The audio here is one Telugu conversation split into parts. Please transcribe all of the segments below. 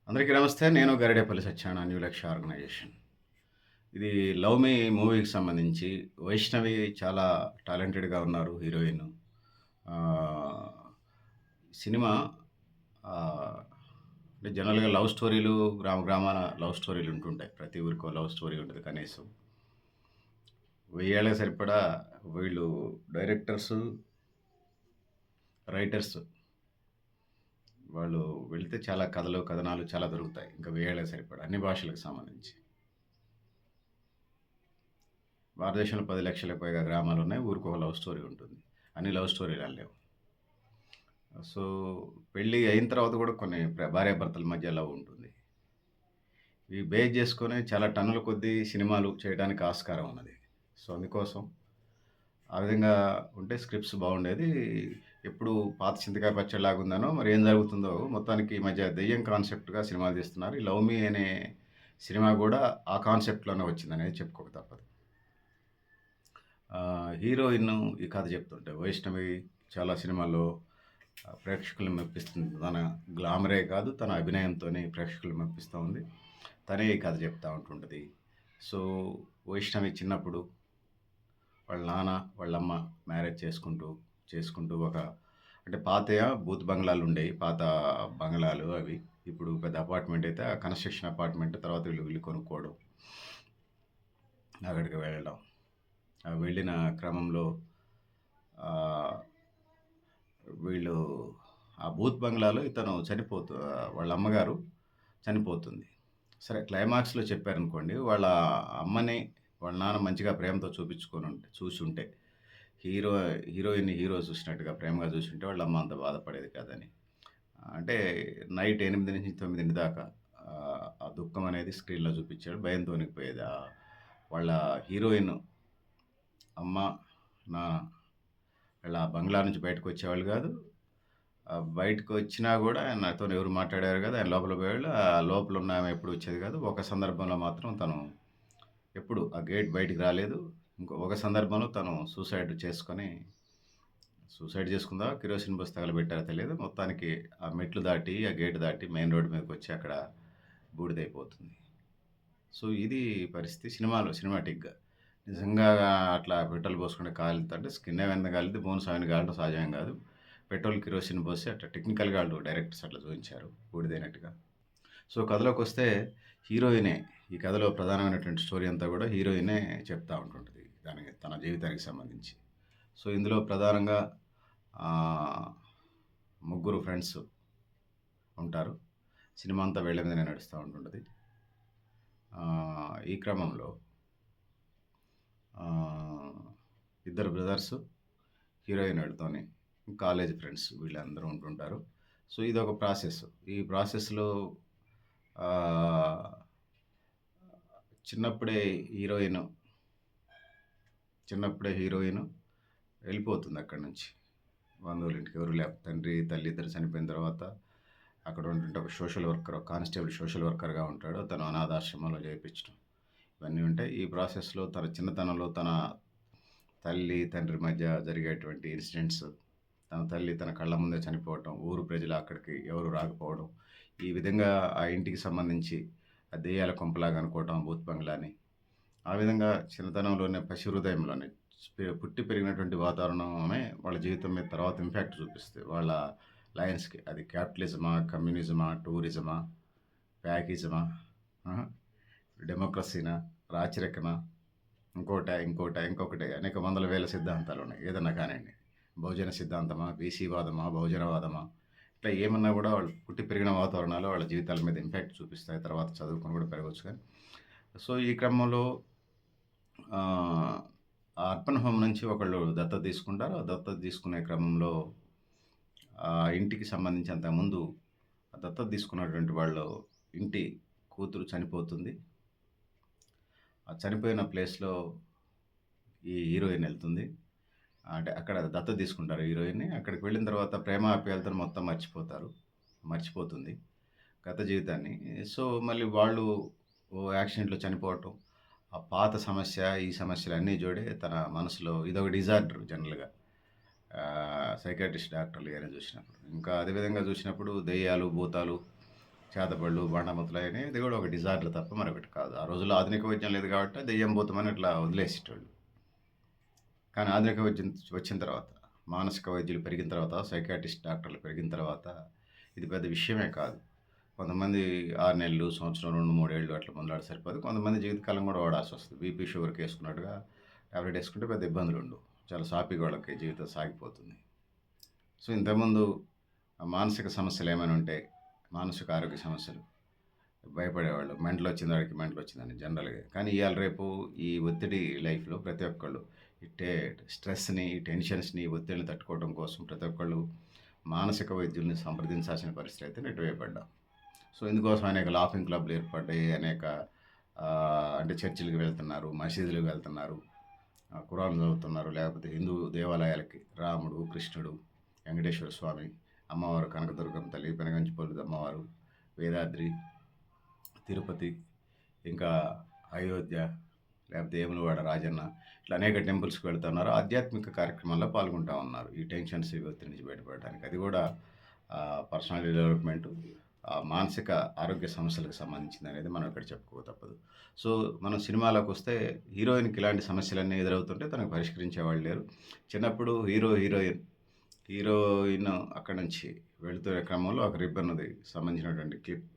అందరికీ నమస్తే. నేను గరిడేపల్లి సత్యనారాయణ న్యూ లక్ష్య ఆర్గనైజేషన్. ఇది 'లవ్ మీ' మూవీకి సంబంధించి వైష్ణవి చాలా టాలెంటెడ్‌గా ఉన్నారు హీరోయిన్. ఆహ్, సినిమా ఆహ్, అంటే జనరల్‌గా లవ్ స్టోరీలు గ్రామాన లవ్ స్టోరీలు ఉంటుంటాయి. ప్రతి ఊరికో లవ్ స్టోరీ ఉంటది కనీసం. 1000 ఏళ్ళకి సరిపడా వీళ్ళు డైరెక్టర్సు, రైటర్స్ వాళ్ళు వెళితే చాలా కథలు, కథనాలు చాలా దొరుకుతాయి. ఇంకా 1000 ఏళ్ళకి సరిపడా అన్ని భాషలకు సంబంధించి. భారతదేశంలో 10,00,000కి పైగా గ్రామాలున్నాయి. ఊరికొక లవ్ స్టోరీ ఉంటుంది. అన్ని లవ్ స్టోరీలు అనలేము. సో, పెళ్లి అయిన తర్వాత కూడా కొన్ని భార్యాభర్తల మధ్య లవ్ ఉంటుంది. ఇవి బేస్ చేసుకొని చాలా టన్నుల కొద్దీ సినిమాలు చేయడానికి ఆస్కారం ఉన్నది. సో, అందుకోసం ఆ విధంగా ఉంటే స్క్రిప్ట్స్ బాగుండేది. ఎప్పుడు పాత చింతకాయ పచ్చడిలాగుందనో మరి ఏం జరుగుతుందో మొత్తానికి ఈ మధ్య దెయ్యం కాన్సెప్ట్‌గా సినిమాలు తీస్తున్నారు. ఈ 'లవ్ మీ' అనే సినిమా కూడా ఆ కాన్సెప్ట్‌లోనే వచ్చిందనేది చెప్పుకోక తప్పదు. హీరోయిన్ ఈ కథ చెప్తుంటే వైష్ణవి చాలా సినిమాల్లో ప్రేక్షకులను మెప్పిస్తుంది. తన గ్లామరే కాదు, తన అభినయంతోనే ప్రేక్షకులను మెప్పిస్తూ ఉంది. తనే ఈ కథ చెప్తా ఉంటుంటది. సో, వైష్ణవి చిన్నప్పుడు వాళ్ళ నాన్న, వాళ్ళమ్మ మ్యారేజ్ చేసుకుంటూ అంటే పాతయ బూత్ బంగ్లాలుండేయి. పాత బంగ్లాలు అవి. ఇప్పుడు పెద్ద అపార్ట్‌మెంట్ అయితే ఆ కన్‌స్ట్రక్షన్ అపార్ట్‌మెంట్ తర్వాత వీళ్ళు ఇల్లు కొనుక్కోవడం. అక్కడికి వెళ్ళడం. వెళ్ళిన క్రమంలో ఆహ్, వీళ్ళు ఆ బూత్ బంగ్లాలో ఇతను వాళ్ళ అమ్మగారు చనిపోతుంది. సరే క్లైమాక్స్‌లో చెప్పారనుకోండి. వాళ్ళ అమ్మని వాళ్ళ నాన్న మంచిగా ప్రేమతో చూసుంటే హీరో హీరోయిన్‌ని హీరో చూసినట్టుగా ప్రేమగా చూసుంటే వాళ్ళ అమ్మ అంత బాధపడేది కాదని. అంటే నైట్ 8-9 దాకా ఆ దుఃఖం అనేది స్క్రీన్‌లో చూపించాడు. భయంతో వణికిపోయేది. వాళ్ళ హీరోయిన్ అమ్మ, నాన్న వీళ్ళు ఆ బంగ్లా నుంచి బయటకొచ్చేవాళ్ళు గాదు. బయటకొచ్చినా గూడా నాతోని ఎవరు మాట్లాడారు గాదు. ఆయన లోపలికి పోయేవాళ్ళు. ఆ లోపల ఉన్న ఆమె ఎప్పుడు వచ్చేది గాదు. ఒక సందర్భంలో మాత్రం తను ఎప్పుడు ఆ గేట్ బయటికి రాలేదు. ఒక సందర్భంలో తను సూసైడ్ చేసుకుందా? కిరోసిన్ బస్ తగలబెట్టారో తెలియదు. మొత్తానికి ఆ మెట్లు దాటి, ఆ గేట్ దాటి మెయిన్ రోడ్ మీదకొచ్చి అక్కడ బూడిదైపోతుంది. సో, ఇది పరిస్థితి సినిమాటిక్‌గా. నిజంగా అట్లా పెట్రోల్ పోసుకుంటే కాలుతుంటే స్కిన్ ఏమైనా కాలిద్ది, బోన్స్ అవన్నీ కాలడం సహజమేం కాదు. పెట్రోల్, కిరోసిన్ పోసి అట్లా టెక్నికల్‌గా ఆళ్ళు డైరెక్టర్స్ అట్లా చూయించారు బూడిదైనట్టుగా. సో, కథలోకొస్తే హీరోయినే ఈ కథలో ప్రధానమైనటువంటి స్టోరీ అంతా కూడా హీరోయినే చెప్తా ఉంటుంటది. తన జీవితానికి సంబంధించి. సో, ఇందులో ప్రధానంగా ఆహ్, ముగ్గురు ఫ్రెండ్స్ ఉంటారు. సినిమా అంతా వీళ్ళ మీదనే నడుస్తా ఉంటుంటది. ఈ క్రమంలో ఆహ్, ఇద్దరు బ్రదర్సు, హీరోయిన్ ఈళ్ళతోని కాలేజ్ ఫ్రెండ్స్ వీళ్ళందరూ ఉంటుంటారు. సో, ఇదొక ప్రాసెస్. ఈ ప్రాసెస్‌లో ఆహ్, చిన్నప్పుడే హీరోయిన్ వెళ్ళిపోతుంది అక్కడి నుంచి. బంధువుల ఇంటికి. ఎవరు తండ్రి, తల్లి ఇద్దరు చనిపోయిన తర్వాత అక్కడ ఉంటుంటే ఒక సోషల్ వర్కర్, కానిస్టేబుల్ సోషల్ వర్కర్‌గా ఉంటాడు. తను అనాథాశ్రమంలో చేర్పించడం. ఇవన్నీ ఉంటాయి. ఈ ప్రాసెస్‌లో తన చిన్నతనంలో తన తల్లి, తండ్రి మధ్య జరిగేటువంటి ఇన్సిడెంట్స్, తన తల్లి తన కళ్ళ ముందే చనిపోవటం, ఊరు ప్రజలు అక్కడికి ఎవరు రాకపోవడం, ఈ విధంగా ఆ ఇంటికి సంబంధించి ఆ దెయ్యాల కొంపలాగా అనుకోవటం భూత్ బంగ్లాని. ఆ విధంగా చిన్నతనంలోనే పసి హృదయంలోనే పుట్టి పెరిగినటువంటి వాతావరణమే వాళ్ళ జీవితం మీద తర్వాత ఇంపాక్ట్ చూపిస్తది. వాళ్ళ లయన్స్‌కి. అది క్యాపిటలిజమా, కమ్యూనిజమా, టూరిజమా, ప్యాకిజమా, ఆ! డెమోక్రసీనా, రాచరికమా, ఇంకొకటి అనేక వందల వేల సిద్ధాంతాలున్నాయి. ఏదన్నా కానియండి. బహుజన సిద్ధాంతమా, బీసీవాదమా, బహుజనవాదమా, ఇట్లా ఏమన్నా గూడా వాళ్ళు పుట్టి పెరిగిన వాతావరణాలు వాళ్ళ జీవితాల మీద ఇంపాక్ట్ చూపిస్తాయి. తర్వాత చదువుకొని గూడా పెరగొచ్చు గానీ. సో, ఈ క్రమంలో ఆహ్, ఆ అర్బన్ హోమ్ నుంచి ఒకళ్ళు దత్తత తీసుకుంటారు. ఆ దత్తత తీసుకునే క్రమంలో ఆ ఇంటికి సంబంధించి అంతకుముందు ఆ దత్తత తీసుకున్నటువంటి వాళ్ళు ఇంటి కూతురు చనిపోతుంది. ఆ చనిపోయిన ప్లేస్‌లో ఈ హీరోయిన్ ఎళ్తుంది. అంటే అక్కడ దత్తత తీసుకుంటారు హీరోయిన్‌ని. అక్కడికి వెళ్ళిన తర్వాత ప్రేమ ఆప్యాయతను మొత్తం మర్చిపోతుంది గత జీవితాన్ని. సో, మళ్ళీ వాళ్ళు ఓ యాక్సిడెంట్‌లో చనిపోవటం, ఆ పాత సమస్య, ఈ సమస్యలన్నీ జోడి తన మనసులో ఇదొక డిజార్డర్ జనరల్‌గా. సైకియాట్రిస్ట్ డాక్టర్లు గాని చూసినప్పుడు. ఇంకా అదే విధంగా చూసినప్పుడు దెయ్యాలు, భూతాలు చేతబడులు, బండమతులనేది ఇది కూడా ఒక డిజార్డర్ తప్ప మరొకటి కాదు. ఆ రోజుల్లో ఆధునిక వైద్యం లేదు కాబట్టి దెయ్యం భూతమని అట్లా వదిలేసేటోళ్ళు. కానీ ఆధునిక వైద్యం వచ్చిన తర్వాత, మానసిక వైద్యులు పెరిగిన తర్వాత, సైకియాట్రిస్ట్ డాక్టర్లు పెరిగిన తర్వాత ఇది పెద్ద విషయమే కాదు. కొంతమంది 6 నెలలు, సంవత్సరం, 2, 3 ఏళ్ళు అట్లా మొదలాడితే సరిపోదు. కొంతమంది జీవితకాలం కూడా వాడాల్సొస్తది. బీపీ, షుగర్‌కి ఏసుకున్నట్టుగా టాబ్లెట్ ఏసుకుంటే పెద్ద ఇబ్బందులుండవు. చాలా సాఫీగా వాళ్ళకి జీవితం సాగిపోతుంది. సో, ఇంతకుముందు మానసిక సమస్యలేమైనా ఉంటే, మానసిక ఆరోగ్య సమస్యలు భయపడేవాళ్ళు. మెంటలొచ్చిందాడికి మెంటలొచ్చిందని జనరల్‌గా. కానీ ఇయాల రేపు ఈ ఒత్తిడి లైఫ్‌లో ప్రతి ఒక్కళ్ళు ఈ స్ట్రెస్‌ని, ఈ టెన్షన్స్‌ని, ఈ ఒత్తిడిని తట్టుకోవడం కోసం ప్రతి ఒక్కళ్ళు మానసిక వైద్యుల్ని సంప్రదించాల్సిన పరిస్థితి అయితే నెట్టివేయబడ్డాం. సో, ఇందుకోసం అనేక లాఫింగ్ క్లబ్‌లు ఏర్పడ్డాయి. అనేక అంటే చర్చిలకి వెళ్తున్నారు, మసీదులకు వెళ్తున్నారు, ఖురాన్ చదువుతున్నారు. లేకపోతే హిందూ దేవాలయాలకి రాముడు, కృష్ణుడు, వెంకటేశ్వర స్వామి, అమ్మవారు కనకదుర్గమ్మ తల్లి, పెనగంచిపల్లి అమ్మవారు, వేదాద్రి, తిరుపతి, ఇంకా అయోధ్య, లేకపోతే వేములవాడ రాజన్న ఇట్లా అనేక టెంపుల్స్‌కి వెళ్తున్నారు. ఆధ్యాత్మిక కార్యక్రమాల్లో పాల్గొంటా ఉన్నారు. ఈ టెన్షన్స్, ఈ ఒత్తిడి నుంచి బయటపడడానికి. అది కూడా పర్సనాలిటీ డెవలప్‌మెంటు, మానసిక ఆరోగ్య సమస్యలకు సంబంధించిందనేది మనం ఇక్కడ చెప్పుకో తప్పదు. సో, మనం సినిమాలోకొస్తే హీరోయిన్‌కి ఇలాంటి సమస్యలన్నీ ఎదురవుతుంటే తనకు పరిష్కరించేవాళ్ళు లేరు. చిన్నప్పుడు హీరోయిన్ అక్కడి నుంచి వెళుతున్న క్రమంలో ఒక రిబ్బన్‌ది సంబంధించినటువంటి క్లిప్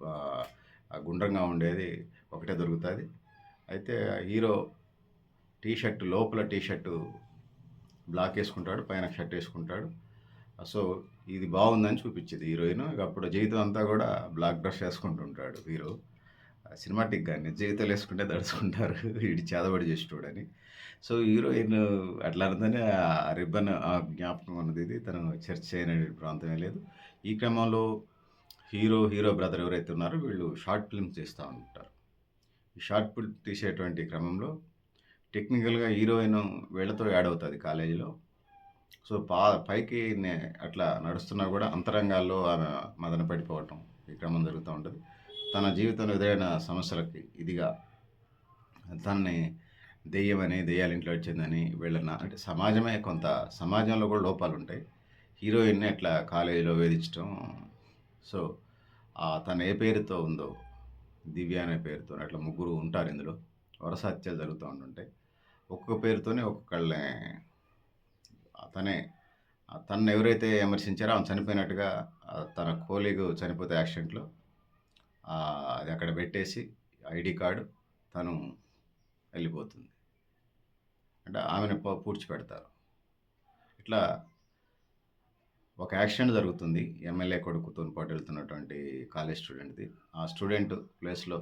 గుండ్రంగా ఉండేది ఒకటే దొరుకుతది. అయితే హీరో లోపల టీ షర్టు బ్లాక్ ఏసుకుంటాడు. పైన షర్ట్ ఏసుకుంటాడు. సో, ఇది బాగుందని చూపిచ్చేది హీరోయిన్. ఇక అప్పుడు జీవితం అంతా కూడా బ్లాక్ డ్రెస్ ఏసుకుంటుంటాడు హీరో. సినిమాటిక్‌గా నిజ జీవితంలో ఏసుకుంటే దడుచుకుంటారు. ఈడు చేతబడి చేసేటోడని. సో, హీరోయిన్ అట్లా అనగానే ఆ రిబ్బన్ జ్ఞాపకం ఉన్నది ఇది. తను చర్చ చేయని ప్రాంతమే లేదు. ఈ క్రమంలో హీరో బ్రదర్ ఎవరైతే ఉన్నారో వీళ్ళు షార్ట్ ఫిల్మ్స్ తీస్తా ఉంటారు. ఈ షార్ట్ ఫిల్మ్ తీసేటువంటి క్రమంలో టెక్నికల్‌గా హీరోయిన్ వీళ్ళతో యాడ్ అవుతది కాలేజీలో. సో, పైకి అట్లా నడుస్తున్నా కూడా అంతరంగాల్లో ఆమె మదన పడిపోవటం ఈ క్రమం జరుగుతూ ఉంటది. తన జీవితంలో ఎదురైన సమస్యలకి ఇదిగా తనని దెయ్యాలు ఇంట్లో వచ్చిందని వీళ్ళని అంటే సమాజంలో కూడా లోపాలుంటాయి. హీరోయిన్‌ని అట్లా కాలేజీలో వేధించటం. సో, తను ఏ పేరుతో ఉందో, దివ్య అనే పేరుతో అట్లా ముగ్గురు ఉంటారు ఇందులో. వరుస హత్యలు జరుగుతూ ఉంటుంటాయి. ఒక్కొక్క పేరుతోనే ఒక్కొక్కళ్ళని తనను ఎవరైతే విమర్శించారో ఆమె చనిపోయినట్టుగా తన కోలీగ్ చనిపోతే యాక్సిడెంట్‌లో అది అక్కడ పెట్టేసి ఐడీ కార్డు తను వెళ్ళిపోతుంది. అంటే ఆమెను పూడ్చిపెడతారు. ఇట్లా ఒక యాక్సిడెంట్ జరుగుతుంది. ఎమ్మెల్యే కొడుకుతోని పాటు వెళ్తున్నటువంటి కాలేజ్ స్టూడెంట్‌ది. ఆ స్టూడెంట్ ప్లేస్‌లో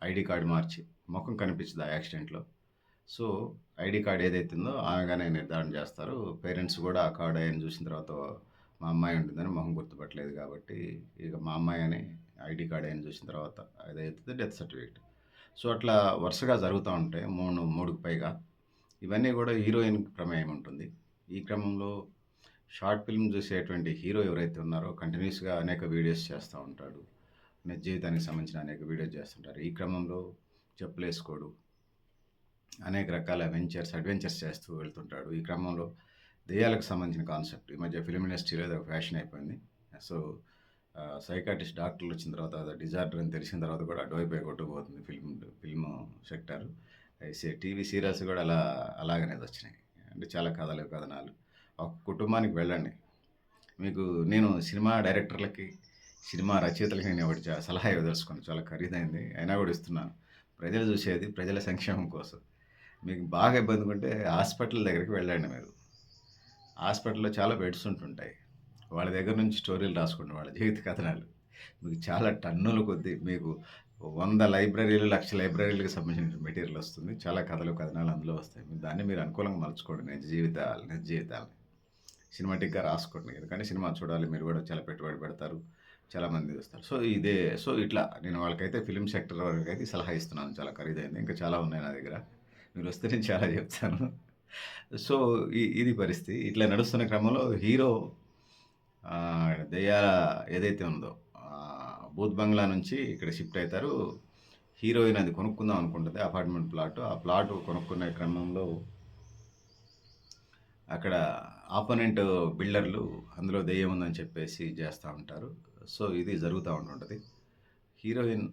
ఐడీ కార్డ్ మార్చి మొఖం కనిపించదు ఆ యాక్సిడెంట్‌లో. సో, ఐడీ కార్డ్ ఏదైతుందో ఆమెగానే నిర్ధారణ చేస్తారు. పేరెంట్స్ కూడా ఆ కార్డ్ ఆయన్ని చూసిన తర్వాత మా అమ్మాయి ఉంటుందని మొహం గుర్తుపట్టలేదు కాబట్టి, ఇక మా అమ్మాయి అని ఐడీ కార్డ్ ఆయన్ని చూసిన తర్వాత అదైతది డెత్ సర్టిఫికేట్. సో, అట్లా వరుసగా జరుగుతా ఉంటాయి. 3కి పైగా. ఇవన్నీ కూడా హీరోయిన్‌కి ప్రమేయం ఉంటుంది. ఈ క్రమంలో షార్ట్ ఫిల్మ్ చూసేటువంటి హీరో ఎవరైతే ఉన్నారో కంటిన్యూస్‌గా అనేక వీడియోస్ చేస్తూ ఉంటాడు. నిజ జీవితానికి సంబంధించిన అనేక వీడియోస్ చేస్తుంటారు. ఈ క్రమంలో చెప్పులేసుకోడు. అనేక రకాల అడ్వెంచర్స్ చేస్తూ వెళ్తుంటాడు. ఈ క్రమంలో దెయ్యాలకు సంబంధించిన కాన్సెప్ట్ ఈ మధ్య ఫిల్మ్ ఇండస్ట్రీలో అది ఒక ఫ్యాషన్ అయిపోయింది. సో, సైకాట్రిస్ట్ డాక్టర్లు వచ్చిన తర్వాత అది డిజార్డర్ అని తెలిసిన తర్వాత కూడా అటువైపే కొట్టుకుపోతుంది ఫిల్మ్ సెక్టార్. టీవీ సీరియల్స్ కూడా అలాగనే వచ్చినాయి. అంటే చాలా కథనాలు. ఒక కుటుంబానికి వెళ్ళండి. మీకు నేను సినిమా డైరెక్టర్లకి, సినిమా రచయితలకి నేను ఒకటి సలహా ఇవ్వదలుచుకున్నాను. చాలా ఖరీదైంది. అయినా కూడా ఇస్తున్నాను. ప్రజలు చూసేది ప్రజల సంక్షేమం కోసం. మీకు బాగా ఇబ్బందిగా ఉంటే హాస్పిటల్ దగ్గరికి వెళ్ళండి మీరు. హాస్పిటల్‌లో చాలా బెడ్స్ ఉంటుంటాయి. వాళ్ళ దగ్గర నుంచి స్టోరీలు రాసుకోండి. వాళ్ళ జీవిత కథనాలు. మీకు చాలా టన్నుల కొద్దీ మీకు 100 లైబ్రరీలు, 1,00,000 లైబ్రరీలకు సంబంధించిన మెటీరియల్ వస్తుంది. చాలా కథనాలు అందులో వస్తాయి. దాన్ని మీరు అనుకూలంగా మలుచుకోండి నిజ జీవితాలని. సినిమాటిక్‌గా రాసుకోండి. ఎందుకంటే సినిమా చూడాలి మీరు కూడా చాలా పెట్టుబడి పెడతారు. చాలామంది చూస్తారు. సో, ఇట్లా నేను వాళ్ళకైతే ఫిల్మ్ సెక్టర్ వాళ్ళకైతే సలహా ఇస్తున్నాను. చాలా ఖరీదైంది. ఇంకా చాలా ఉన్నాయి నా దగ్గర. మీరొస్తే నేను చాలా చెప్తాను. సో, ఇది పరిస్థితి. ఇట్లా నడుస్తున్న క్రమంలో హీరో దెయ్యాల ఏదైతే ఉందో భూత్ బంగ్లా నుంచి ఇక్కడ షిఫ్ట్ అవుతారు. హీరోయిన్ అది కొనుక్కుందాం అనుకుంటది అపార్ట్మెంట్ ప్లాట్. ఆ ప్లాట్ కొనుక్కునే క్రమంలో అక్కడ ఆపోనెంట్ బిల్డర్లు అందులో దెయ్యం ఉందని చెప్పేసి చేస్తూ ఉంటారు. సో, ఇది జరుగుతూ ఉంటుంటది. హీరోయిన్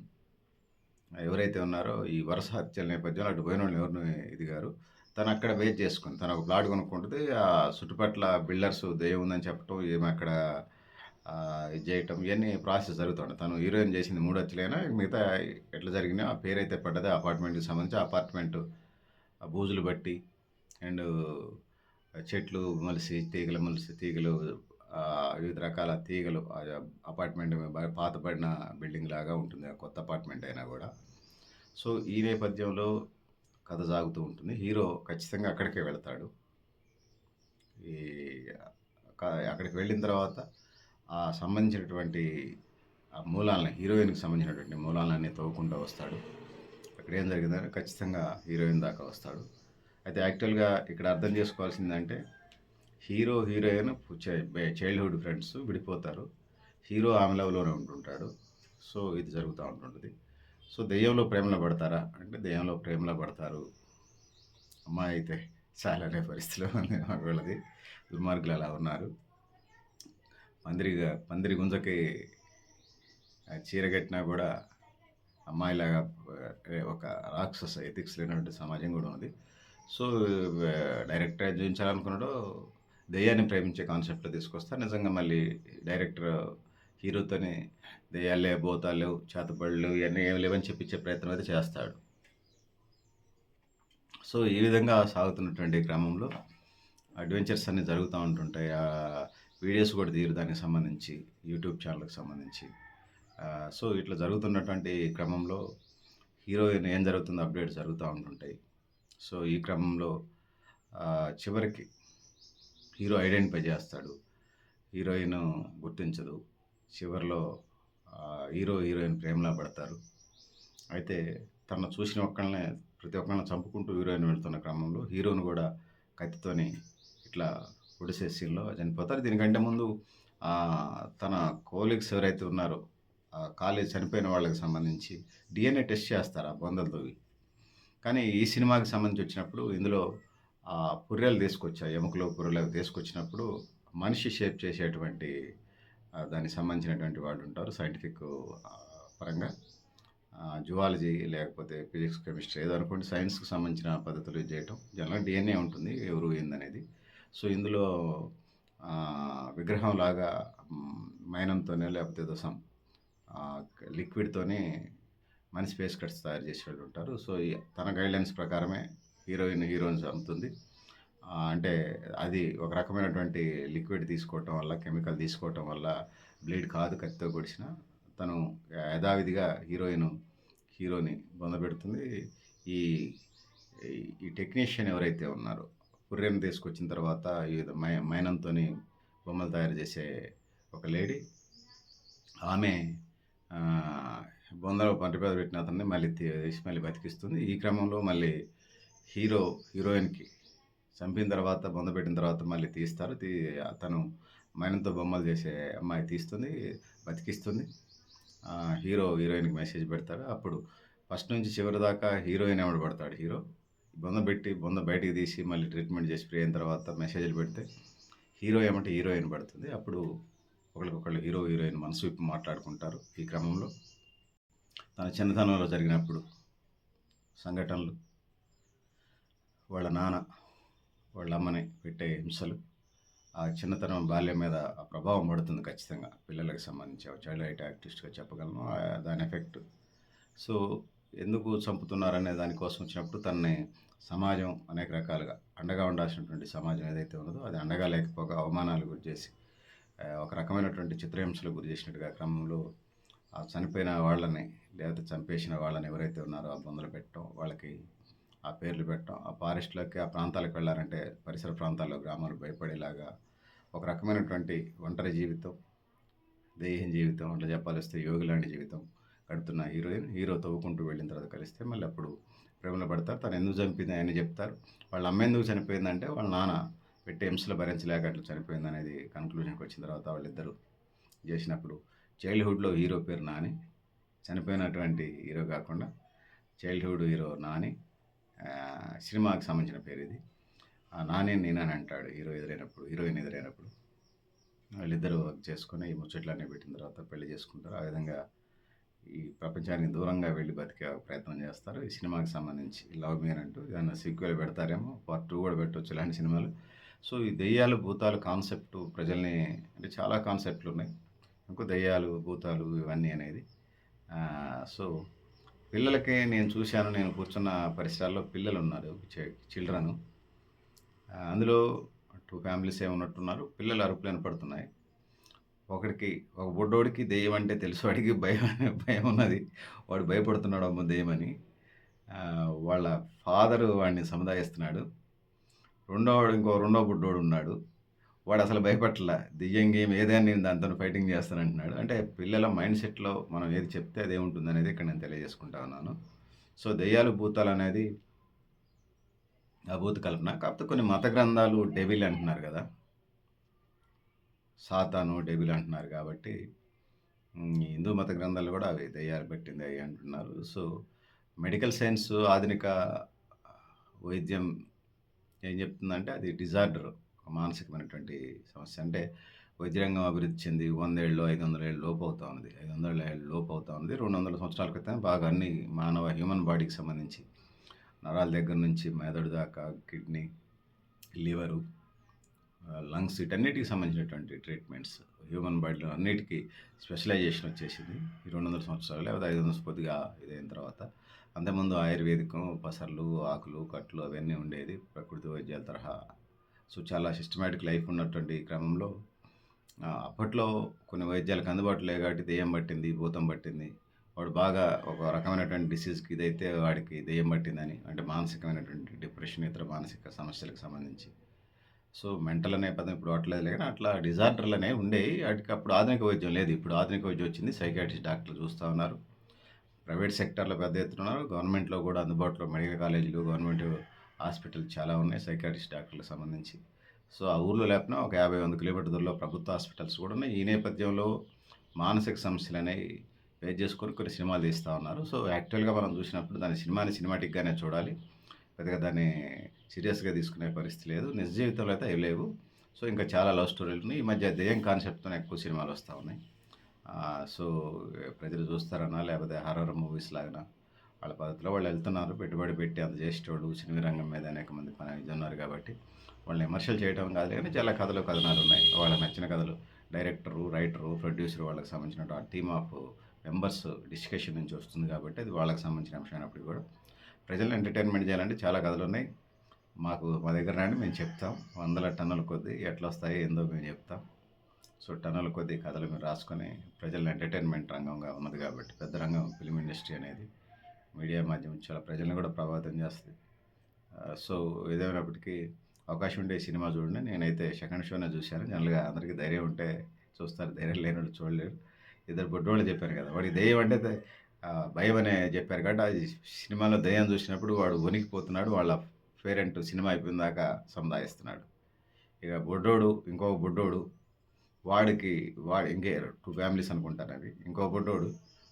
ఎవరైతే ఉన్నారో ఈ వరుస హత్యల నేపథ్యంలో అటు పోయినోళ్ళని ఎవరిని గారు తను అక్కడ వెయిట్ చేసుకుంది. తను ఒక ప్లాట్ కొనుక్కుంటది. ఆ చుట్టుపక్కల బిల్డర్స్ దెయ్యం ఉందని చెప్పటం, ఈమె అక్కడ ఇది చేయటం ఇయన్నీ ప్రాసెస్ జరుగుతుంటాయి. తను హీరోయిన్ చేసింది 3 హత్యలైనా మిగతా ఎట్లా జరిగినాయో ఆ పేరైతే పడ్డది. ఆ అపార్ట్మెంట్‌కి సంబంధించి ఆ అపార్ట్మెంట్ బూజులు బట్టి అండ్ చెట్లు మొలిసి, తీగలు మొలిసి, తీగలు వివిధ రకాల తీగలు అపార్ట్మెంట్ పాతబడిన బిల్డింగ్ లాగా ఉంటుంది. ఆ కొత్త అపార్ట్మెంట్ అయినా గూడా. సో, ఈ నేపథ్యంలో కథ సాగుతూ ఉంటుంది. హీరో ఖచ్చితంగా అక్కడికే వెళ్తాడు. ఈ క అక్కడికి వెళ్ళిన తర్వాత సంబంధించినటువంటి మూలాల్ని హీరోయిన్‌కి సంబంధించినటువంటి మూలాలన్నీ తవ్వుకుంటూ వస్తాడు. అక్కడేం జరిగిందని ఖచ్చితంగా హీరోయిన్ దాకా వస్తాడు. అయితే యాక్చువల్‌గా ఇక్కడ అర్థం చేసుకోవాల్సిందంటే హీరో, హీరోయిన్ చైల్డ్‌హుడ్ ఫ్రెండ్స్ విడిపోతారు. హీరో ఆమె లవ్‌లోనే ఉంటుంటాడు. సో, ఇది జరుగుతా ఉంటుంటది. సో, దెయ్యంలో ప్రేమలో పడతారా? అంటే దెయ్యంలో ప్రేమలో పడతారు. అమ్మాయి అయితే చాలానే పరిస్థితిలో ఉంది మగోళ్ళది. దుర్మార్గులు అలా ఉన్నారు. పందిరి గుంజకి చీర కట్టినా కూడా అమ్మాయిలాగా ఒక రాక్షస ఎథిక్స్ లేనటువంటి సమాజం కూడా ఉంది. సో, డైరెక్టర్ చూపించాలనుకున్నాడో దెయ్యాన్ని ప్రేమించే కాన్సెప్ట్‌లో తీసుకొస్తే నిజంగా మళ్ళీ డైరెక్టర్ హీరోతోని దెయ్యాలు లేవు, భూతాలు లేవు, చేతబడులు లేవు, ఇయన్నీ ఏమి లేవని చెప్పించే ప్రయత్నం అయితే చేస్తాడు. సో, ఈ విధంగా సాగుతున్నటువంటి క్రమంలో అడ్వెంచర్స్ అన్నీ జరుగుతూ ఉంటుంటాయి. వీడియోస్ కూడా తీయరు దానికి సంబంధించి, యూట్యూబ్ ఛానల్‌కి సంబంధించి. సో, ఇట్లా జరుగుతున్నటువంటి క్రమంలో హీరోయిన్ ఏం జరుగుతుందో అప్డేట్స్ జరుగుతూ ఉంటుంటాయి. సో, ఈ క్రమంలో చివరికి హీరో ఐడెంటిఫై చేస్తాడు. హీరోయిన్ గుర్తించదు. చివరిలో హీరో, హీరోయిన్ ప్రేమలో పడతారు. అయితే తనను చూసిన ప్రతి ఒక్కళ్ళని చంపుకుంటూ హీరోయిన్ వెళ్తున్న క్రమంలో హీరోని కూడా కత్తితోని ఇట్లా పొడిసే సీన్‌లో చనిపోతారు. దీనికంటే ముందు తన కోలీగ్స్ ఎవరైతే ఉన్నారో కాలేజ్ చనిపోయిన వాళ్ళకి సంబంధించి డీఎన్ఏ టెస్ట్ చేస్తారు ఆ బొందలతోవి. కానీ ఈ సినిమాకి సంబంధించి వచ్చినప్పుడు ఇందులో పుర్రెలు తీసుకొచ్చారు. ఎముకలు, పుర్రెలు తీసుకొచ్చినప్పుడు మనిషి షేప్ చేసేటువంటి దానికి సంబంధించినటువంటి వాళ్ళు ఉంటారు సైంటిఫిక్ పరంగా. జువాలజీ లేకపోతే ఫిజిక్స్, కెమిస్ట్రీ ఏదో అనుకోండి సైన్స్‌కి సంబంధించిన పద్ధతులు చేయటం. జనరల్‌గా డీఎన్ఏ ఉంటుంది ఎవరు ఏందనేది. సో, ఇందులో విగ్రహంలాగా మైనంతోనే లేకపోతే ఏదో లిక్విడ్‌తోని మనిషి ఫేస్ కట్స్ తయారు చేసేవాళ్ళు ఉంటారు. సో, తన గైడ్‌లైన్స్ ప్రకారమే హీరోయిన్ చంపుతుంది. అంటే అది ఒక రకమైనటువంటి లిక్విడ్ తీసుకోవటం వల్ల, కెమికల్ తీసుకోవటం వల్ల బ్లీడ్ కాదు కత్తితో పొడిచినా. తను యథావిధిగా హీరోని బొందబెడుతుంది. ఈ ఈ టెక్నీషియన్ ఎవరైతే ఉన్నారో పుర్రెను తీసుకొచ్చిన తర్వాత ఈ మైనంతోని బొమ్మలు తయారు చేసే ఒక లేడీ ఆమె బొందలో పంటి మీద పెట్టిన అతన్ని మళ్ళీ తీసి మళ్ళీ బతికిస్తుంది. ఈ క్రమంలో మళ్ళీ హీరోయిన్‌కి చంపిన తర్వాత బొందబెట్టిన తర్వాత మళ్ళీ తీస్తారు. తను మైనంతో బొమ్మలు చేసే అమ్మాయి తీస్తుంది, బతికిస్తుంది. హీరోయిన్‌కి మెసేజ్ పెడతాడు. అప్పుడు ఫస్ట్ నుంచి చివరి దాకా హీరోయిన్ ఎమ్మట పడతాడు హీరో. బొంద బయటికి తీసి మళ్ళీ ట్రీట్మెంట్ చేసి ఫ్రీ అయిన తర్వాత మెసేజ్‌లు పెడితే హీరో ఎమ్మట హీరోయిన్ పడుతుంది. అప్పుడు ఒకళ్ళకొకళ్ళు హీరో, హీరోయిన్ మనసు విప్పి మాట్లాడుకుంటారు. ఈ క్రమంలో తన చిన్నతనంలో జరిగినప్పుడు సంఘటనలు, వాళ్ళ నాన్న, వాళ్ళ అమ్మని పెట్టే హింసలు, ఆ చిన్నతనం బాల్యం మీద ఆ ప్రభావం పడుతుంది ఖచ్చితంగా. పిల్లలకి సంబంధించి చైల్డ్ రైట్ యాక్టివిస్ట్‌గా చెప్పగలను. దాని ఎఫెక్ట్. సో, ఎందుకు చంపుతున్నారనే దానికోసం వచ్చినప్పుడు తనని సమాజం అనేక రకాలుగా అండగా ఉండాల్సినటువంటి సమాజం ఏదైతే ఉన్నదో అది అండగా లేకపోగా అవమానాలకు గురి చేసి ఒక రకమైనటువంటి చిత్రహింసలకు గురి చేసినట్టుగా క్రమంలో ఆ చనిపోయిన వాళ్ళని లేకపోతే చంపేసిన వాళ్ళని ఎవరైతే ఉన్నారో ఆ బొందలు పెట్టడం, వాళ్ళకి ఆ పేర్లు పెట్టడం, ఆ ఫారెస్ట్‌లోకి ఆ ప్రాంతాలకు వెళ్ళాలంటే పరిసర ప్రాంతాల్లో గ్రామాలు భయపడేలాగా ఒక రకమైనటువంటి ఒంటరి జీవితం, దెయ్యం జీవితం అట్లా చెప్పాలొస్తే యోగి లాంటి జీవితం గడుపుతున్న హీరో తవ్వుకుంటూ వెళ్ళిన తర్వాత కలిస్తే మళ్ళీ అప్పుడు ప్రేమలో పడతారు. తను ఎందుకు చంపింది అని చెప్తారు. వాళ్ళ అమ్మ ఎందుకు చనిపోయిందంటే వాళ్ళ నాన్న పెట్టే హింసలు భరించలేక అట్లా చనిపోయిందనేది కన్క్లూజన్‌కి వచ్చిన తర్వాత వాళ్ళిద్దరూ చేసినప్పుడు చైల్డ్‌హుడ్‌లో హీరో పేరు నాని, చనిపోయినటువంటి హీరో కాకుండా చైల్డ్‌హుడ్ హీరో నాని. సినిమాకి సంబంధించిన పేరు ఇది. నాని నేనని అంటాడు హీరోయిన్ ఎదురైనప్పుడు. వాళ్ళిద్దరూ వర్క్ చేసుకొని ఈ ముచ్చట్లన్నీ పెట్టిన తర్వాత పెళ్లి చేసుకుంటారు. ఆ విధంగా ఈ ప్రపంచానికి దూరంగా వెళ్ళి బతికే ప్రయత్నం చేస్తారు. ఈ సినిమాకి సంబంధించి 'లవ్ మీ' అంటూ ఏదన్నా సీక్వెల్ పెడతారేమో, పార్ట్ 2 కూడా పెట్టొచ్చు ఇలాంటి సినిమాలు. సో, ఈ దెయ్యాలు, భూతాలు కాన్సెప్టు ప్రజల్ని అంటే చాలా కాన్సెప్ట్‌లున్నాయి. ఇంకో దెయ్యాలు, భూతాలు ఇవన్నీ అనేది. సో, పిల్లలకి నేను చూశాను. నేను కూర్చున్న పరిసరాల్లో పిల్లలున్నారు. చిల్డ్రను. అందులో 2 ఫ్యామిలీసే ఉన్నట్టున్నారు. పిల్లల అరుపులు వినపడుతున్నాయి. ఒక బుడ్డోడికి దెయ్యం అంటే తెలుసు. వాడికి భయమున్నది. వాడు భయపడుతున్నాడు అమ్మో! దెయ్యమని. వాళ్ళ ఫాదరు వాడిని సముదాయిస్తున్నాడు. రెండో బుడ్డోడున్నాడు. వాడసలు భయపడట్లా. దెయ్యం గియ్యం ఏదైనా నేను దానితోని ఫైటింగ్ చేస్తానంటున్నాడు. అంటే పిల్లల మైండ్ సెట్‌లో మనం ఏది చెప్తే అదే ఉంటుందనేది ఇక్కడ నేను తెలియజేసుకుంటా ఉన్నాను. సో, దెయ్యాలు, భూతాలనేది అభూత కల్పన. కాకపోతే కొన్ని మత గ్రంథాలు డెవిల్ అంటున్నారు గదా! సాతాను, డెవిల్ అంటున్నారు కాబట్టి హిందూ మత గ్రంథాలు గూడా అవి దెయ్యాలు పెట్టింది అయి అంటున్నారు. సో, మెడికల్ సైన్స్, ఆధునిక వైద్యం ఏం చెప్తుందంటే అది డిజార్డర్. మానసికమైనటువంటి సమస్య. అంటే వైద్య రంగం అభివృద్ధి చెంది 100 ఏళ్ళు, 500 ఏళ్ళు లోపు అవుతా ఉన్నది. 500 ఏళ్ళు లోపు అవుతా ఉంది. 200 సంవత్సరాల క్రితం బాగా అన్ని మానవ హ్యూమన్ బాడీకి సంబంధించి నరాల దగ్గర నుంచి మెదడు దాకా, కిడ్నీ, లివరు, లంగ్స్ వీటన్నిటికి సంబంధించినటువంటి ట్రీట్మెంట్స్ హ్యూమన్ బాడీలో అన్నిటికీ స్పెషలైజేషన్ వచ్చేసింది. ఈ 200 సంవత్సరాలు లేకపోతే 500 కొద్దిగా ఇదైన తర్వాత. అంతకుముందు ఆయుర్వేదికం, పసర్లు, ఆకులు, కట్లు అవన్నీ ఉండేది. ప్రకృతి వైద్యాల తరహా. సో, చాలా సిస్టమాటిక్ లైఫ్ ఉన్నటువంటి క్రమంలో అప్పట్లో కొన్ని వైద్యాలకు అందుబాటులో లేవు కాబట్టి దెయ్యం పట్టింది, భూతం పట్టింది. వాడు బాగా ఒక రకమైనటువంటి డిసీజ్‌కి ఇదైతే వాడికి దెయ్యం పట్టిందని, అంటే మానసికమైనటువంటి డిప్రెషన్, ఇతర మానసిక సమస్యలకు సంబంధించి. సో, మెంటల్ నేపథ్యం ఇప్పుడు అట్లేదులే గానీ అట్లా డిజార్డర్‌లనేవి ఉండేయి. ఆటికి అప్పుడు ఆధునిక వైద్యం లేదు. ఇప్పుడు ఆధునిక వైద్యం వచ్చింది. సైకియాట్రిస్ట్ డాక్టర్లు చూస్తా ఉన్నారు. ప్రైవేట్ సెక్టార్‌లో పెద్ద ఎత్తున ఉన్నారు. గవర్నమెంట్‌లో కూడా అందుబాటులో మెడికల్ కాలేజీలు, గవర్నమెంట్ హాస్పిటల్ చాలా ఉన్నాయి సైకియాట్రిస్ట్ డాక్టర్లకు సంబంధించి. సో, ఆ ఊర్లో లేకపోయినా ఒక 50, 100 కిలోమీటర్ల దూరంలో ప్రభుత్వ హాస్పిటల్స్ కూడా ఉన్నాయి. ఈ నేపథ్యంలో మానసిక సమస్యలనేవి బేస్ చేసుకొని కొన్ని సినిమాలు తీస్తా ఉన్నారు. సో, యాక్చువల్‌గా మనం చూసినప్పుడు దాని సినిమాని సినిమాటిక్‌గానే చూడాలి. పెద్దగా దాన్ని సీరియస్‌గా తీసుకునే పరిస్థితి లేదు. నిజ జీవితంలో అయితే అవి లేవు. సో, ఇంకా చాలా లవ్ స్టోరీలున్నాయి. ఈ మధ్య దెయ్యం కాన్సెప్ట్‌తోనే ఎక్కువ సినిమాలు వస్తా ఉన్నాయి. సో, ప్రజలు చూస్తారనా లేకపోతే హారర్ మూవీస్ లాగానా వాళ్ళ పద్ధతిలో వాళ్ళు వెళ్తున్నారు. పెట్టుబడి పెట్టి అంత చేసేటోళ్ళు సినిమా రంగం మీద అనేక మంది ఇదున్నారు కాబట్టి వాళ్ళని విమర్శలు చేయడం కాదు కానీ చాలా కథలు, కథనాలు ఉన్నాయి. వాళ్ళకి నచ్చిన కథలు డైరెక్టరు, రైటరు, ప్రొడ్యూసర్ వాళ్ళకి సంబంధించిన టీమ్ ఆఫ్ మెంబర్స్ డిస్కషన్ నుంచి వస్తుంది కాబట్టి అది వాళ్ళకి సంబంధించిన అంశం అయినప్పుడు కూడా ప్రజలను ఎంటర్టైన్మెంట్ చేయాలంటే చాలా కథలున్నాయి. మా దగ్గర రండి మేము చెప్తాం. వందల టన్నుల కొద్దీ ఎట్లా వస్తాయో ఏందో మేము చెప్తాం. సో, టన్నుల కొద్దీ కథలు మీరు రాసుకొని ప్రజలను ఎంటర్టైన్మెంట్ రంగంగా ఉన్నది కాబట్టి పెద్ద రంగం ఫిల్మ్ ఇండస్ట్రీ అనేది మీడియా మాధ్యమం చాలా ప్రజలను కూడా ప్రభావితం చేస్తుంది. సో, ఏదేమైనప్పటికీ అవకాశం ఉంటే ఈ సినిమా చూడండి. నేనైతే సెకండ్ షోనే చూశాను. జనరల్‌గా అందరికీ ధైర్యం ఉంటే చూస్తారు. ధైర్యం లేనోళ్ళు చూడలేరు. ఇద్దరు బుడ్డోళ్ళు చెప్పారు కదా! వాడికి దెయ్యం అంటే భయం అనే చెప్పారు కాబట్టి అది సినిమాలో దెయ్యం చూసినప్పుడు వాడు వణికిపోతున్నాడు. వాళ్ళ పేరెంట్ సినిమా అయిపోయిన దాకా సముదాయిస్తున్నాడు. ఇక ఇంకొక బుడ్డోడు వాడు ఇంకే 2 ఫ్యామిలీస్ అనుకుంటాను అవి. ఇంకో బుడ్డోడు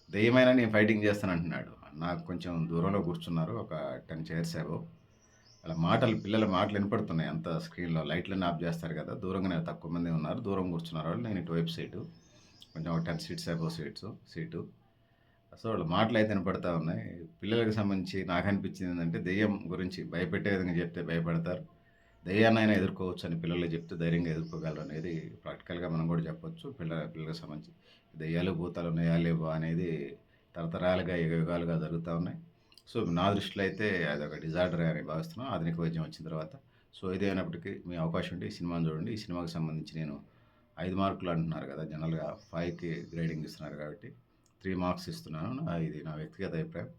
దెయ్యమైనా నేను ఫైటింగ్ చేస్తానంటున్నాడు. నాకు కొంచెం దూరంలో కూర్చున్నారు. ఒక 10 చైర్స్ అబోవ్. పిల్లల మాటలు వినపడుతున్నాయి. అంతా స్క్రీన్‌లో లైట్లన్నీ ఆఫ్ చేస్తారు కదా! దూరంగానే తక్కువ మందే ఉన్నారు. దూరం కూర్చున్నారు వాళ్ళు. నేను ఇటువైపు సీటు. కొంచెం ఒక 10 సీట్స్ అబోవ్ సీటు. సో, వాళ్ళ మాటలైతే వినపడతా ఉన్నాయి. పిల్లలకు సంబంధించి నాకనిపించింది ఏందంటే దెయ్యం గురించి భయపెట్టే విధంగా చెప్తే భయపడతారు. దెయ్యాన్నైనా ఎదుర్కోవచ్చు అని పిల్లలకి చెప్తే ధైర్యంగా ఎదుర్కోగలరు అనేది ప్రాక్టికల్‌గా మనం కూడా చెప్పొచ్చు. పిల్లలకు సంబంధించి దెయ్యాలు, భూతాలు ఉన్నాయా లేవా అనేది తరతరాలుగా, యుగాలుగా జరుగుతా ఉన్నాయి. సో, నా దృష్టిలో అయితే అదొక డిజార్డర్ అని భావిస్తున్నాను ఆధునిక వైద్యం వచ్చిన తర్వాత. సో, ఏదైనప్పటికీ మీ అవకాశం ఉంటే ఈ సినిమాని చూడండి. ఈ సినిమాకి సంబంధించి నేను 5 మార్కులు అంటున్నారు కదా! జనరల్‌గా 5కి గ్రేడింగ్ ఇస్తున్నారు కాబట్టి 3 మార్క్స్ ఇస్తున్నాను. ఇది నా వ్యక్తిగత అభిప్రాయం.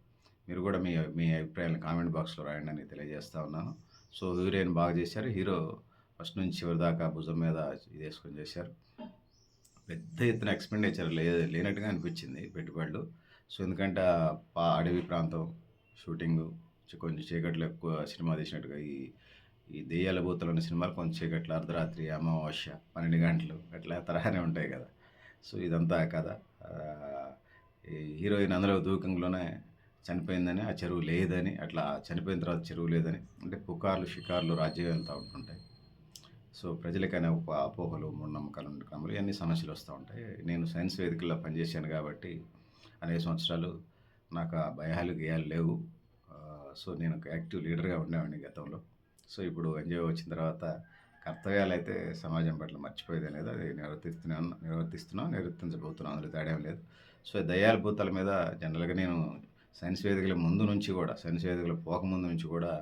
మీరు కూడా మీ అభిప్రాయాలను కామెంట్ బాక్స్‌లో రాయండి అని తెలియజేస్తా ఉన్నాను. సో, హీరోయిన్ బాగా చేశారు. హీరో ఫస్ట్ నుంచి చివరి దాకా భుజం మీద ఇదేసుకొని చేశారు. పెద్ద ఎత్తున ఎక్స్‌పెండిచర్ లేనట్టుగా అనిపించింది పెట్టుబడులు. సో, ఎందుకంటే అడవి ప్రాంతం షూటింగు కొంచెం చీకట్లో ఎక్కువ సినిమా తీసినట్టుగా ఈ దెయ్యాల భూతాలు అనే సినిమాలు కొంచెం చీకట్లో అర్ధరాత్రి, అమావాస్య, 12 గంటలు అట్లా తరహానే ఉంటాయి కదా! సో, ఇదంతా కథ. ఈ హీరోయిన్ అందులో దూకంలోనే చనిపోయిందని, ఆ చెరువు లేదని, అట్లా చనిపోయిన తర్వాత చెరువు లేదని, అంటే పుకార్లు, షికార్లు రాజ్యం వెళ్తూ ఉంటుంటాయి. సో, ప్రజలకనే అపోహలు, మూఢనమ్మకాలు క్రమంలో ఇవన్నీ సమస్యలు వస్తూ ఉంటాయి. నేను సైన్స్ వేదికల్లో పనిచేశాను కాబట్టి అనేక సంవత్సరాలు నాకు ఆ భయాలు, గేయాలు లేవు. సో, నేను ఒక యాక్టివ్ లీడర్‌గా ఉండేవాడిని గతంలో. సో, ఇప్పుడు ఎన్‌జీఓ వచ్చిన తర్వాత కర్తవ్యాలైతే సమాజం పట్ల మర్చిపోయేదేం లేదు. అది నిర్వర్తించబోతున్నాం. అందులో తేడా ఏం లేదు. సో, దెయ్యాల, భూతాల మీద జనరల్‌గా నేను సైన్స్ వేదికల ముందు నుంచి గూడా, సైన్స్ వేదికలకు పోకముందు నుంచి గూడా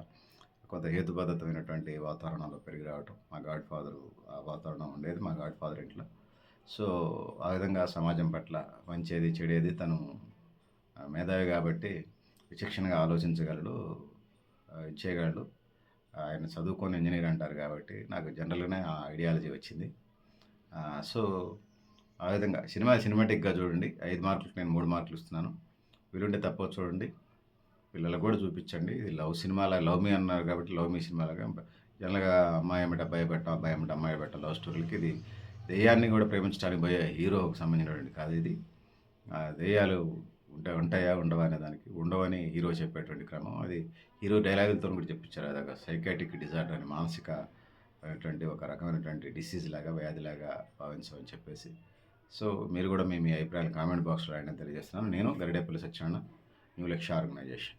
కొంత హేతుబద్ధతమైనటువంటి వాతావరణంలో పెరిగి రావటం. మా గాడ్ ఫాదరు ఆ వాతావరణం ఉండేది మా గాడ్ ఫాదర్ ఇంట్లో. సో, ఆ విధంగా సమాజం పట్ల మంచేది, చెడేది తను మేధావి గాబట్టి విచక్షణగా ఆలోచించగలడు. ఇది చేయగలడు. ఆయన చదువుకొని ఇంజినీర్ అంటారు గాబట్టి నాకు జనరల్‌గానే ఆ ఐడియాలజీ వచ్చింది. సో, ఆ విధంగా సినిమాటిక్‌గా చూడండి. 5 మార్కులకి నేను 3 మార్కులు ఇస్తున్నాను. వీలుంటే తప్పక చూడండి. పిల్లలకు గూడా చూపిచ్చండి. ఇది లవ్ సినిమాలా, లవ్ మీ అన్నారు కాబట్టి లవ్ మీ సినిమాలాగా జనరల్‌గా అమ్మాయి ఎమ్మట అబ్బాయి పెట్టం, అబ్బాయి ఎమ్మట అమ్మాయి పెట్టం లవ్ స్టోరీలకి ఇది దెయ్యాన్ని గూడా ప్రేమించడానికి పోయే హీరోకి సంబంధించినటువంటిది కాదు ఇది. దెయ్యాలు ఉంటాయా? ఉండవా? అనే దానికి ఉండవని హీరో చెప్పేటువంటి క్రమం. అది హీరో డైలాగులతోని కూడా చెప్పించారు. అదొక సైకియాట్రిక్ డిజార్డర్ అని మానసిక అయినటువంటి ఒక రకమైనటువంటి డిసీజ్‌లాగా, వ్యాధిలాగా భావించమని చెప్పేసి. సో, మీరు గూడా మీ మీ అభిప్రాయాలు కామెంట్ బాక్స్‌లో రాయండి అని తెలియజేస్తున్నాను. నేను గరిడేపల్లి సత్యనారాయణ, న్యూ లక్ష్య ఆర్గనైజేషన్.